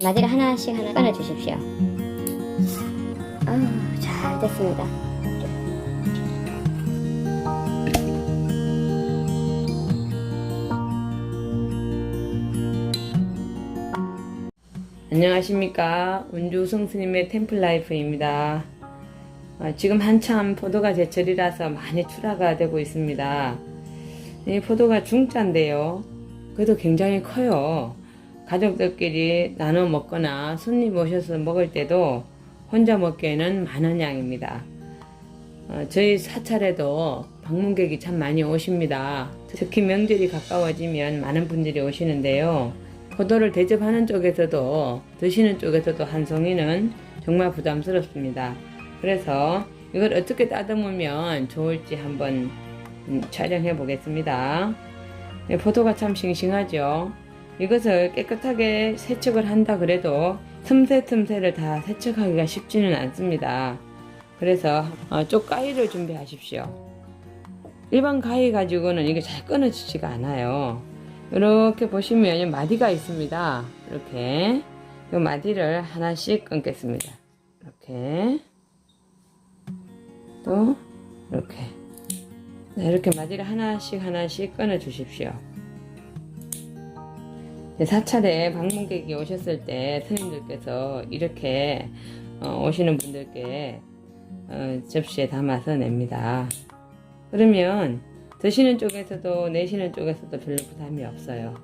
마디를 하나씩 꺼내 주십시오. 잘 됐습니다. 안녕하십니까. 운주 성스님의 템플라이프입니다. 지금 한참 포도가 제철이라서 많이 출하가 되고 있습니다. 이 포도가 중짜인데요. 그래도 굉장히 커요. 가족들끼리 나눠 먹거나 손님 오셔서 먹을 때도 혼자 먹기에는 많은 양입니다. 저희 사찰에도 방문객이 참 많이 오십니다. 특히 명절이 가까워지면 많은 분들이 오시는데요. 포도를 대접하는 쪽에서도 드시는 쪽에서도 한 송이는 정말 부담스럽습니다. 그래서 이걸 어떻게 따듬으면 좋을지 한번 촬영해 보겠습니다. 포도가 참 싱싱하죠. 이것을 깨끗하게 세척을 한다 그래도 틈새를 다 세척하기가 쉽지는 않습니다. 그래서 쪽가위를 준비하십시오. 일반 가위 가지고는 이게 잘 끊어지지가 않아요. 이렇게 보시면 마디가 있습니다. 이렇게 이 마디를 하나씩 끊겠습니다. 이렇게 또 이렇게 마디를 하나씩 끊어 주십시오. 사찰에 방문객이 오셨을 때 스님들께서 이렇게 오시는 분들께 접시에 담아서 냅니다. 그러면 드시는 쪽에서도 내시는 쪽에서도 별로 부담이 없어요.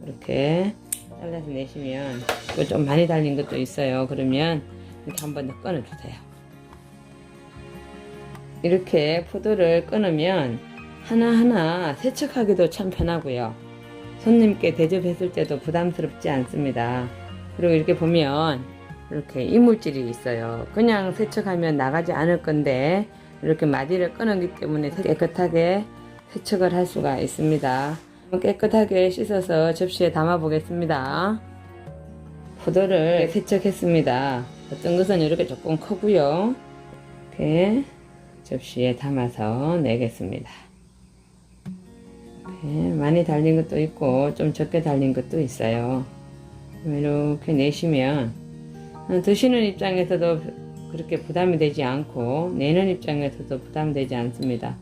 이렇게 잘라서 내시면 또 좀 많이 달린 것도 있어요. 그러면 이렇게 한번 더 끊어주세요. 이렇게 포도를 끊으면 하나하나 세척하기도 참 편하고요. 손님께 대접했을 때도 부담스럽지 않습니다. 그리고 이렇게 보면 이렇게 이물질이 있어요. 그냥 세척하면 나가지 않을 건데 이렇게 마디를 끊었기 때문에 깨끗하게 세척을 할 수가 있습니다. 깨끗하게 씻어서 접시에 담아 보겠습니다. 포도를 세척했습니다. 어떤 것은 이렇게 조금 크고요. 이렇게 접시에 담아서 내겠습니다. 이렇게 많이 달린 것도 있고 좀 적게 달린 것도 있어요. 이렇게 내시면 드시는 입장에서도 그렇게 부담이 되지 않고 내는 입장에서도 부담되지 않습니다.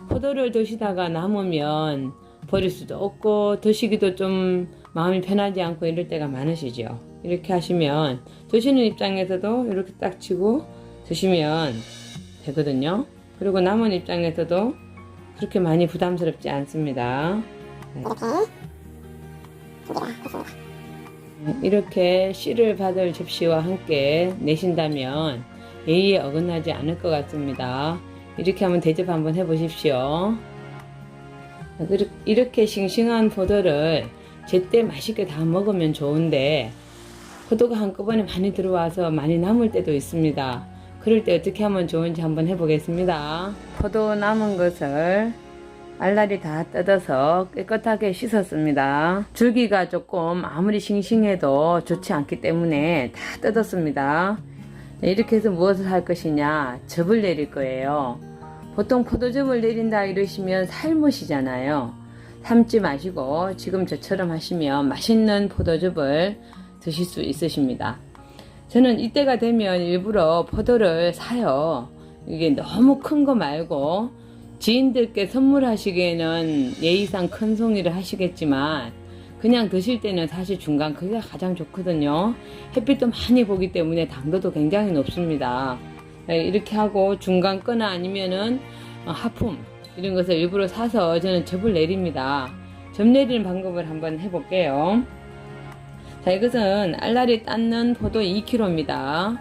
포도를 드시다가 남으면 버릴 수도 없고 드시기도 좀 마음이 편하지 않고 이럴 때가 많으시죠. 이렇게 하시면 드시는 입장에서도 이렇게 딱 치고 드시면 되거든요. 그리고 남은 입장에서도 그렇게 많이 부담스럽지 않습니다. 이렇게 씨를 받을 접시와 함께 내신다면 예의에 어긋나지 않을 것 같습니다. 이렇게 한번 대접 한번 해보십시오. 이렇게 싱싱한 포도를 제때 맛있게 다 먹으면 좋은데 포도가 한꺼번에 많이 들어와서 많이 남을 때도 있습니다. 그럴 때 어떻게 하면 좋은지 한번 해보겠습니다. 포도 남은 것을 알알이 다 뜯어서 깨끗하게 씻었습니다. 줄기가 조금 아무리 싱싱해도 좋지 않기 때문에 다 뜯었습니다. 이렇게 해서 무엇을 할 것이냐, 즙을 내릴 거예요. 보통 포도즙을 내린다 이러시면 삶으시잖아요. 삶지 마시고 지금 저처럼 하시면 맛있는 포도즙을 드실 수 있으십니다. 저는 이때가 되면 일부러 포도를 사요. 이게 너무 큰 거 말고 지인들께 선물하시기에는 예의상 큰 송이를 하시겠지만 그냥 드실 때는 사실 중간 크기가 가장 좋거든요. 햇빛도 많이 보기 때문에 당도도 굉장히 높습니다. 이렇게 하고 중간 거나 아니면은 하품 이런 것을 일부러 사서 저는 즙을 내립니다. 즙 내리는 방법을 한번 해볼게요. 자, 이것은 알알이 땄는 포도 2kg입니다.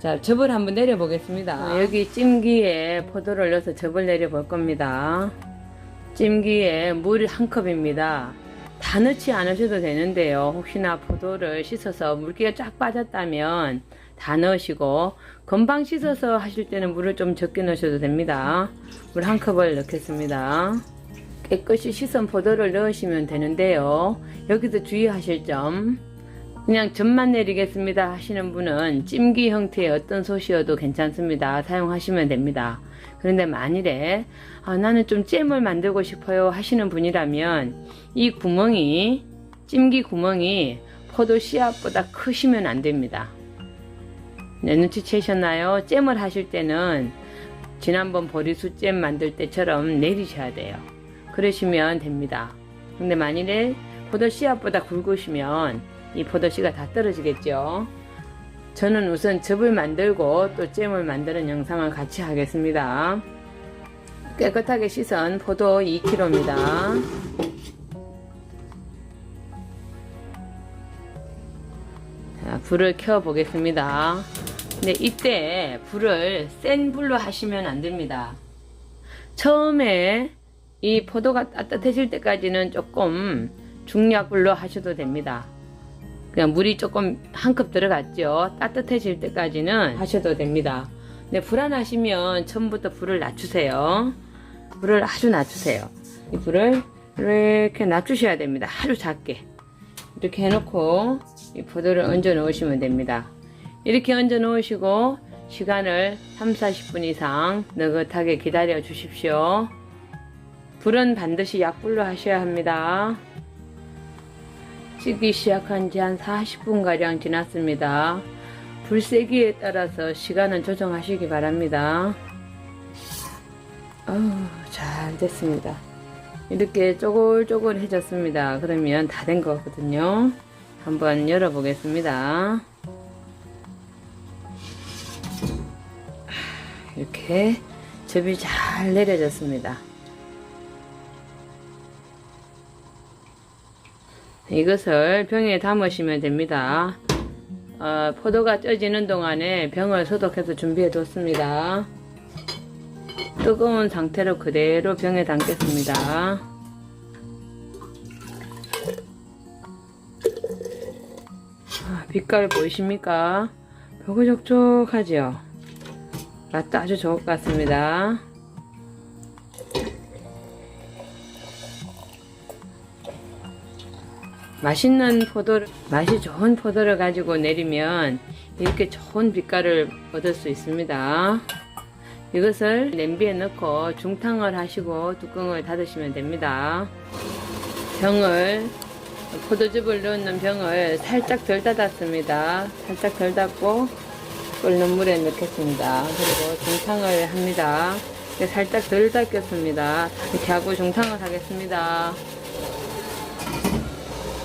자, 즙을 한번 내려보겠습니다. 여기 찜기에 포도를 넣어서 즙을 내려볼 겁니다. 찜기에 물 1컵입니다. 다 넣지 않으셔도 되는데요. 혹시나 포도를 씻어서 물기가 쫙 빠졌다면 다 넣으시고 금방 씻어서 하실 때는 물을 좀 적게 넣으셔도 됩니다. 물 1컵을 넣겠습니다. 깨끗이 씻은 포도를 넣으시면 되는데요. 여기서 주의하실 점, 그냥 즙만 내리겠습니다 하시는 분은 찜기 형태의 어떤 솥이어도 괜찮습니다. 사용하시면 됩니다. 그런데 만일에 나는 좀 잼을 만들고 싶어요 하시는 분이라면 이 구멍이, 찜기 구멍이 포도 씨앗보다 크시면 안 됩니다. 네, 눈치채셨나요? 잼을 하실 때는 지난번 보리수 잼 만들 때처럼 내리셔야 돼요. 그러시면 됩니다. 근데 만일에 포도 씨앗보다 굵으시면 이 포도 씨가 다 떨어지겠죠. 저는 우선 즙을 만들고 또 잼을 만드는 영상을 같이 하겠습니다. 깨끗하게 씻은 포도 2kg입니다. 자, 불을 켜 보겠습니다. 근데 이때 불을 센 불로 하시면 안 됩니다. 처음에 이 포도가 따뜻해질 때까지는 조금 중약불로 하셔도 됩니다. 그냥 물이 조금 한 컵 들어갔죠. 따뜻해질 때까지는 하셔도 됩니다. 근데 불안하시면 처음부터 불을 낮추세요. 불을 아주 낮추세요. 이 불을 이렇게 낮추셔야 됩니다. 아주 작게. 이렇게 해놓고 이 포도를 얹어 놓으시면 됩니다. 이렇게 얹어 놓으시고 시간을 30-40분 이상 느긋하게 기다려 주십시오. 불은 반드시 약불로 하셔야 합니다. 찌기 시작한 지 한 40분가량 지났습니다. 불 세기에 따라서 시간은 조정하시기 바랍니다. 잘 됐습니다. 이렇게 쪼글쪼글해졌습니다. 그러면 다 된 거거든요. 한번 열어보겠습니다. 이렇게 즙이 잘 내려졌습니다. 이것을 병에 담으시면 됩니다. 포도가 쪄지는 동안에 병을 소독해서 준비해 뒀습니다. 뜨거운 상태로 그대로 병에 담겠습니다. 빛깔 보이십니까? 뾰족촉하죠? 맛도 아주 좋을 것 같습니다. 맛있는 포도를, 맛이 좋은 포도를 가지고 내리면 이렇게 좋은 빛깔을 얻을 수 있습니다. 이것을 냄비에 넣고 중탕을 하시고 뚜껑을 닫으시면 됩니다. 포도즙을 넣는 병을 살짝 덜 닫았습니다. 살짝 덜 닫고 끓는 물에 넣겠습니다. 그리고 중탕을 합니다. 살짝 덜 닫겠습니다. 이렇게 하고 중탕을 하겠습니다.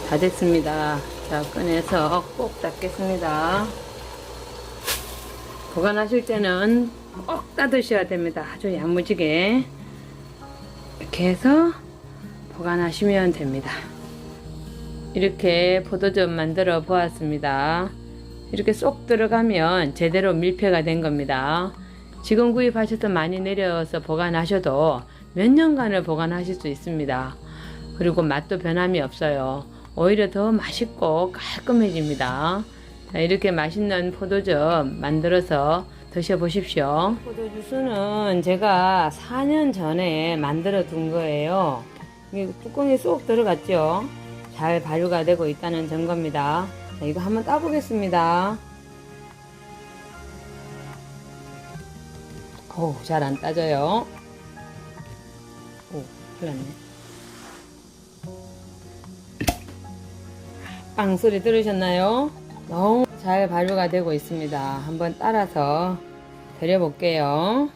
다 됐습니다. 자, 꺼내서 꼭 닫겠습니다. 보관하실 때는 꼭 닫으셔야 됩니다. 아주 야무지게 이렇게 해서 보관하시면 됩니다. 이렇게 포도즙 만들어 보았습니다. 이렇게 쏙 들어가면 제대로 밀폐가 된 겁니다. 지금 구입하셔서 많이 내려서 보관하셔도 몇 년간을 보관하실 수 있습니다. 그리고 맛도 변함이 없어요. 오히려 더 맛있고 깔끔해집니다. 자, 이렇게 맛있는 포도즙 만들어서 드셔보십시오. 포도 주스는 제가 4년 전에 만들어 둔 거예요. 이게 뚜껑에 쏙 들어갔죠. 잘 발효가 되고 있다는 증거입니다. 자, 이거 한번 따보겠습니다. 잘 안 따져요. 큰일 났네. 빵 소리 들으셨나요? 너무 잘 발효가 되고 있습니다. 한번 따라서 드려볼게요.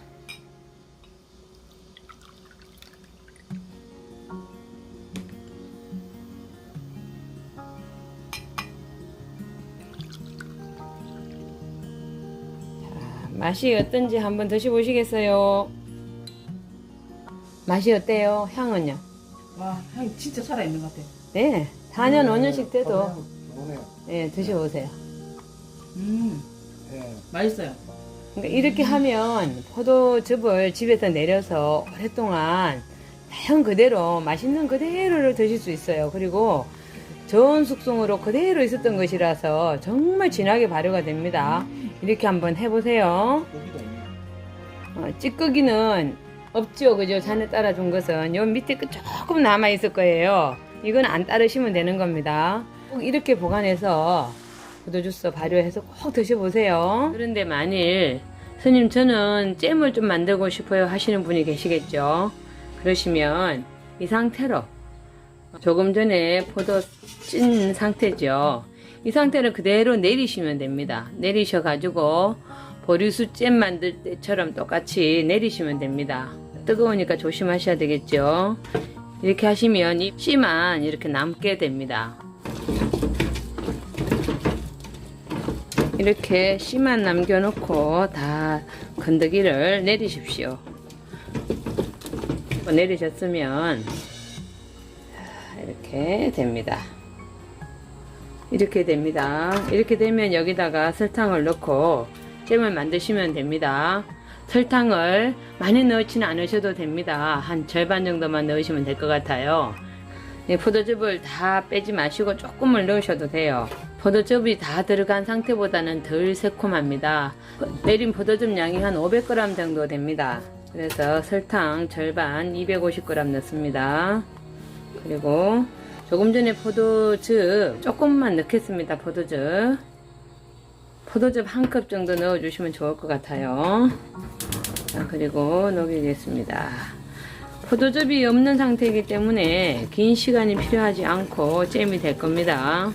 자, 맛이 어떤지 한번 드셔보시겠어요? 맛이 어때요? 향은요? 와, 향이 진짜 살아있는 것 같아요. 네, 4년 5년씩 돼도 네, 드셔보세요. 맛있어요. 그러니까 이렇게 하면 포도즙을 집에서 내려서 오랫동안 자연 그대로 맛있는 그대로를 드실 수 있어요. 그리고 저온 숙성으로 그대로 있었던 것이라서 정말 진하게 발효가 됩니다. 이렇게 한번 해보세요. 찌꺼기는 없죠, 그죠? 잔에 따라준 것은 요 밑에 끝 조금 남아 있을 거예요. 이건 안 따르시면 되는 겁니다. 꼭 이렇게 보관해서 포도주스 발효해서 꼭 드셔보세요. 그런데 만일 스님 저는 잼을 좀 만들고 싶어요 하시는 분이 계시겠죠. 그러시면 이 상태로 조금 전에 포도 찐 상태죠. 이 상태는 그대로 내리시면 됩니다. 내리셔가지고 보리수 잼 만들 때처럼 똑같이 내리시면 됩니다. 뜨거우니까 조심하셔야 되겠죠. 이렇게 하시면 이 씨만 이렇게 남게 됩니다. 이렇게 씨만 남겨놓고 다 건더기를 내리십시오. 내리셨으면 이렇게 됩니다. 이렇게 됩니다. 이렇게 되면 여기다가 설탕을 넣고 잼을 만드시면 됩니다. 설탕을 많이 넣지는 않으셔도 됩니다. 한 절반 정도만 넣으시면 될 것 같아요. 포도즙을 다 빼지 마시고 조금을 넣으셔도 돼요. 포도즙이 다 들어간 상태보다는 덜 새콤합니다. 내린 포도즙 양이 한 500g 정도 됩니다. 그래서 설탕 절반 250g 넣습니다. 그리고 조금 전에 포도즙 조금만 넣겠습니다. 포도즙 한 컵 정도 넣어주시면 좋을 것 같아요. 자, 그리고 녹이겠습니다. 포도즙이 없는 상태이기 때문에 긴 시간이 필요하지 않고 잼이 될 겁니다.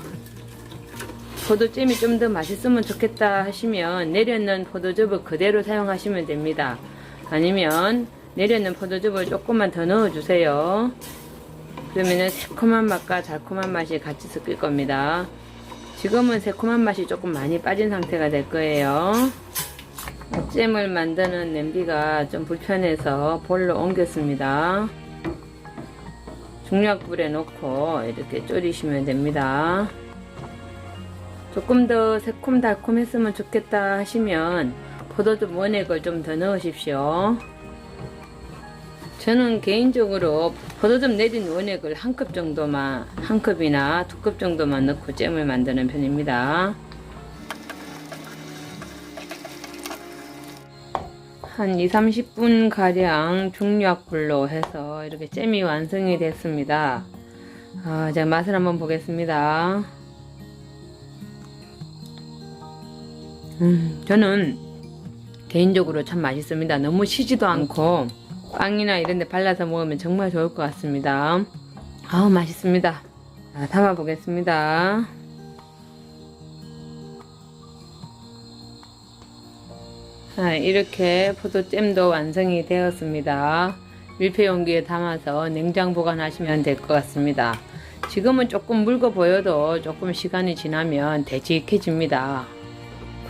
포도잼이 좀 더 맛있으면 좋겠다 하시면 내려놓은 포도즙을 그대로 사용하시면 됩니다. 아니면 내려놓은 포도즙을 조금만 더 넣어주세요. 그러면은 새콤한 맛과 달콤한 맛이 같이 섞일 겁니다. 지금은 새콤한 맛이 조금 많이 빠진 상태가 될 거예요. 잼을 만드는 냄비가 좀 불편해서 볼로 옮겼습니다. 중약불에 놓고 이렇게 졸이시면 됩니다. 조금 더 새콤달콤했으면 좋겠다 하시면 포도즙 원액을 좀 더 넣으십시오. 저는 개인적으로 포도즙 내린 원액을 한 컵 정도만, 한 컵이나 2컵 정도만 넣고 잼을 만드는 편입니다. 한 20-30분 가량 중약불로 해서 이렇게 잼이 완성이 됐습니다. 제가 맛을 한번 보겠습니다. 저는 개인적으로 참 맛있습니다. 너무 시지도 않고 빵이나 이런 데 발라서 먹으면 정말 좋을 것 같습니다. 맛있습니다. 담아 보겠습니다. 이렇게 포도잼도 완성이 되었습니다. 밀폐 용기에 담아서 냉장 보관하시면 될 것 같습니다. 지금은 조금 묽어 보여도 조금 시간이 지나면 되직해집니다.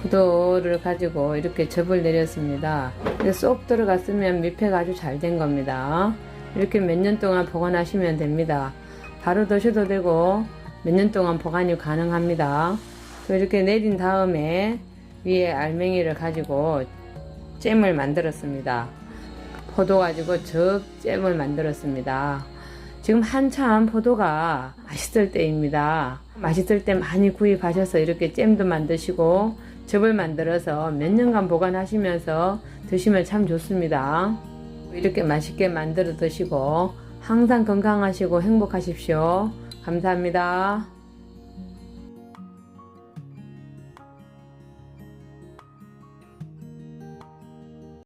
포도를 가지고 이렇게 즙을 내렸습니다. 쏙 들어갔으면 밀폐가 아주 잘 된 겁니다. 이렇게 몇 년 동안 보관하시면 됩니다. 바로 드셔도 되고 몇 년 동안 보관이 가능합니다. 이렇게 내린 다음에 위에 알맹이를 가지고 잼을 만들었습니다. 포도 가지고 잼을 만들었습니다. 지금 한참 포도가 맛있을 때입니다. 맛있을 때 많이 구입하셔서 이렇게 잼도 만드시고 즙을 만들어서 몇 년간 보관하시면서 드시면 참 좋습니다. 이렇게 맛있게 만들어 드시고 항상 건강하시고 행복하십시오. 감사합니다.